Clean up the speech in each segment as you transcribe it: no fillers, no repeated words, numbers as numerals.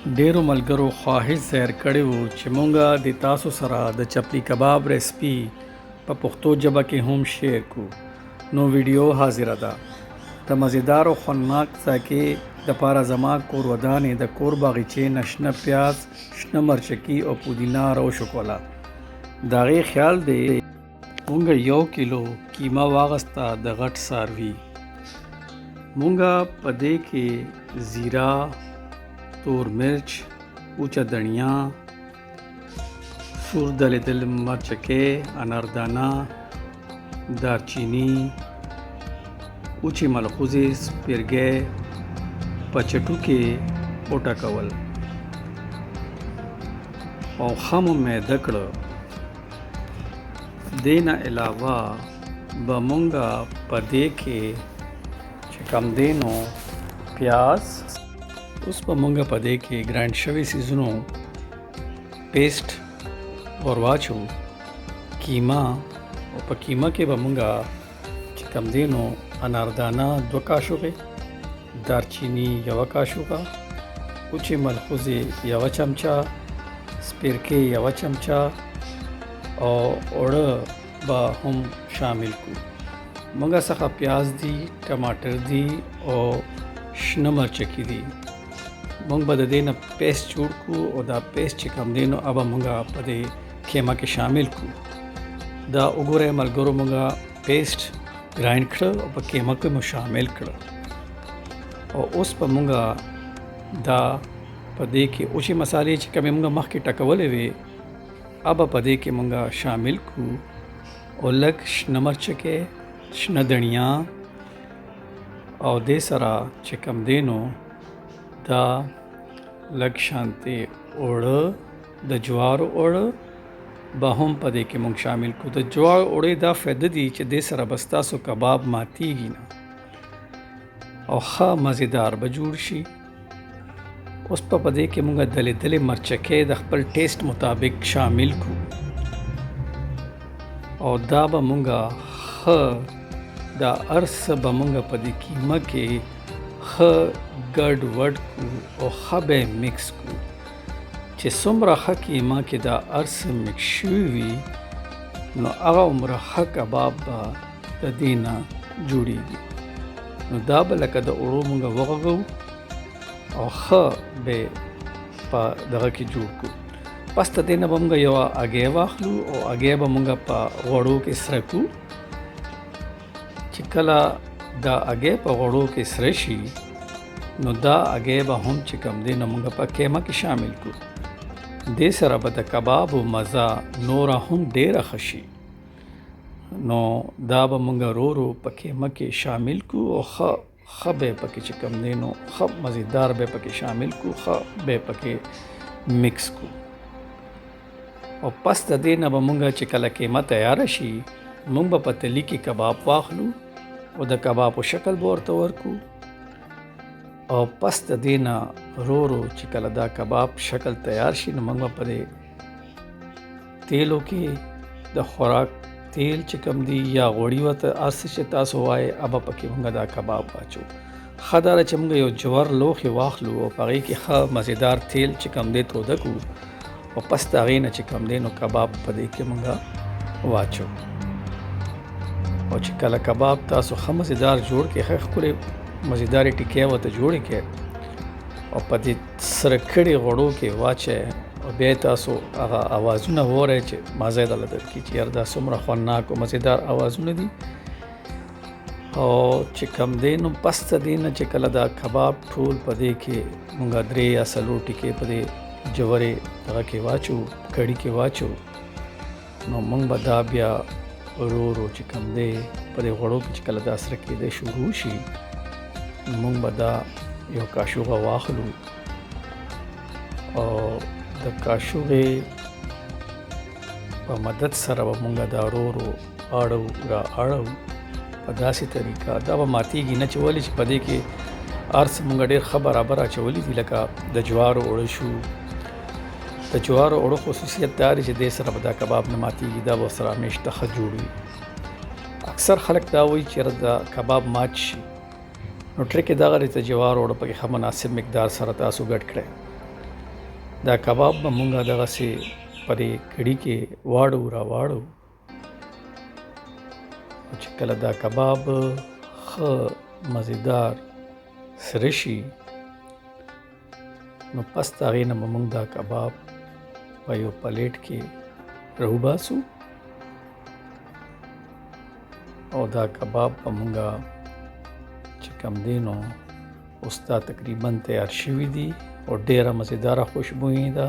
ډیرو ملګرو خواهش ظاهر کړی و چې مونږه د تاسو سره د چپلی کباب ریسپي په پښتو ژبه کې هم شیر کو. نو ویډیو حاضره ده. د مزیدار او خوندناک ذایقې دپاره زما کور ودانې د کور باغچې نه شنه پیاز، شنه مرچکي او پودینه راوشکوله. د هغې خیال دی مونږه 1 کیلو کیمه واغسته د غټ څاروي. مونږه په دې کې زیره، تور مرچ، وچه دڼیا، سور دلېدل مرچکې، اناردانه، دارچینی، وچې ملخوظې، سپرګی په چټو کې وټکول او ښه مو میده کړه. دې نه علاوه به مونږه په دې کې چې کوم دی نو پیاز، اوس به مونږه په دې کې ګرایند شوي سیزونو پیسټ ور واچو، کیما، او په کیما کې به مونږه چې کوم دی نو اناردانه 2 کاشوغې، دارچینی 1 کاشوغه، وچې ملخوظې 1 چمچه، سپرکې 1 چمچه او اوړه به هم شامل کو. مونږه څخه پیاز دی، ټماټر دی او شنه مرچکي دي. مونږ به د دې نه پیسټ جوړ کړو او دا پیسټ چې کوم دی نو به مونږه په دې کیما کې شامل کړو. دا وګورئ ملګرو، مونږه پیسټ ګرایند کړه او په کیما کې مو شامل کړه. او اوس به مونږه دا په دې کې اوچې مسالې چې کومې مونږه مخکې ټکولې وې به په دې کې مونږه شامل کړو. او لږ شنه مرچکې، شنه دڼیا او دې سره چې کوم دی نو دا لږ شانتې اوړه، د جوارو اوړه به هم په دې کې مونږ شامل کړو. د جوارو اوړې دا فایده دي چې دې سره به ستاسو کباب ماتیږي نه او ښه مزیدار به جوړ شي. اوس په دې کې مونږه دلې دلې مرچکې د خپل ټیسټ مطابق شامل کړو او دا به مونږه ښه دا ارڅه به مونږه په دې کیمه کې ښه ګډ وډ کړو او ښه به یې مکس کړو. چې څومره ښه کیمه کې دا ارڅه مکس شوي وي نو هغه عمره ښه کباب به د دې نه جوړیږي. نو دا به لکه د اوړو مونږه وغږو او ښه به په دغه کې جوړ کړو. پس د دې نه به مونږه یوه هګۍ واخلو او هګۍ به مونږه په غوړو کې سره کړو. چې کله دا هګۍ په غوړو کې سره شي نو دا هګۍ به هم چې کوم دی نو مونږه په کیمه کې شامل کړو. دې سره به د کبابو مزه نوره هم ډیره ښه شي. نو دا به مونږه رو په کیمه کې شامل کړو او ښه به یې پکې چې کوم دی نو ښه مزیدار به یې پکې شامل کړو، ښه به یې پکې مکس کړو. او پس د دې نه به مونږه چې کله کیمه تیاره شي مونږ به په تلي کې کباب واخلو او د کبابو شکل به ورته ورکړو. او پس د دې نه رو چې کله دا کباب شکل تیار شي نو مونږ به په دې تیلو کې د خوراک تیل چې کوم دی یا غوړي ورته هر څه چې تاسو وایئ به پکې مونږه دا کباب واچو. ښه دا ده چې مونږ یو جوور لوښی واخلو او په هغې کې ښه مزیدار تیل چې کوم دی توده کړو او پس د هغې نه چې کوم دی نو کباب په دې کې مونږه واچو. او چې کله کباب تاسو ښه مزیدار جوړ کړئ، ښه ښکلې مزیدارې ټکۍ ورته جوړې کړئ او په دې سره کړي غوړو کې واچئ او بیا تاسو هغه اوازونه واورئ چې مزه یې درله درکړي چې یاره دا څومره خوندناک او مزیدار اوازونه دي. او چې کوم دی نو پس د دې نه چې کله دا کباب ټول په دې کې مونږه 3 یا 4 ټکې په دې جوورې هغه کې واچو، کړي کې واچو، نو مونږ به دا بیا رو چې کوم دی په دې غوړو کې چې کله دا سره کېدی شروع شي مونږ به دا یو کاشوغه واخلو او د کاشوغې په مدد سره به مونږه دا رو اړو را اړو په داسې طریقه دا به ماتیږي نه چې ولې چې په دې کې هر څه مونږه ډېر ښه برابر اچولي دي. لکه د جوارو اوړه شو، د جوارو اوړه خصوصیت دا دی چې دې سره به دا کباب نه ماتیږي، دا به ورسره همیشه ښه جوړ وي. اکثر خلک دا وایي چې دا کباب مات شي نو ټریک یې دغه دی چې جوار اوړه پکې ښه مناسب مقدار سره تاسو ګډ کړئ دا کباب به مونږه دغسې په دې کړي کې واړو راواړو. چې کله دا کباب ښه مزیدار سره شي نو پس د هغې نه به مونږ دا کباب په یو پلیټ کې راوباسو او دا کباب به مونږه چې کوم دی نو اوس دا تقریبا تیار شوي دي او ډېره مزیداره خوشبويي ده.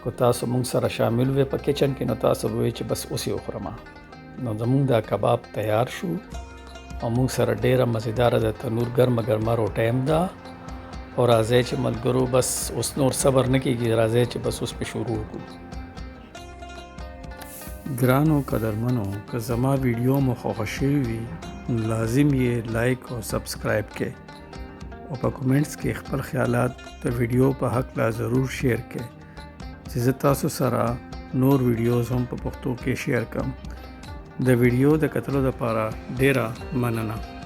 که تاسو مونږ سره شامل وئ په کچن کې نو تاسو به وایئ چې بس اوس یې وخورمه. نو زمونږ دا کباب تیار شو او مونږ سره ډېره مزیداره د تنور ګرمه ګرمه روټۍ هم ده. او راځئ چې ملګرو بس اوس نور صبر نه کېږي، راځئ چې بس اوس پې شروع کړو. ګرانو قدرمنو، که زما ویډیو مو خوښه شوي وي لازم یې لایک او سبسکرایب کړئ او په کومنټس کې خپل خیالات د ویډیو په هکله ضرور شیر کړئ چې زه تاسو سره نور ویډیوز هم په پښتو کې شیر کړم. د ویډیو د کتلو لپاره ډیره مننه.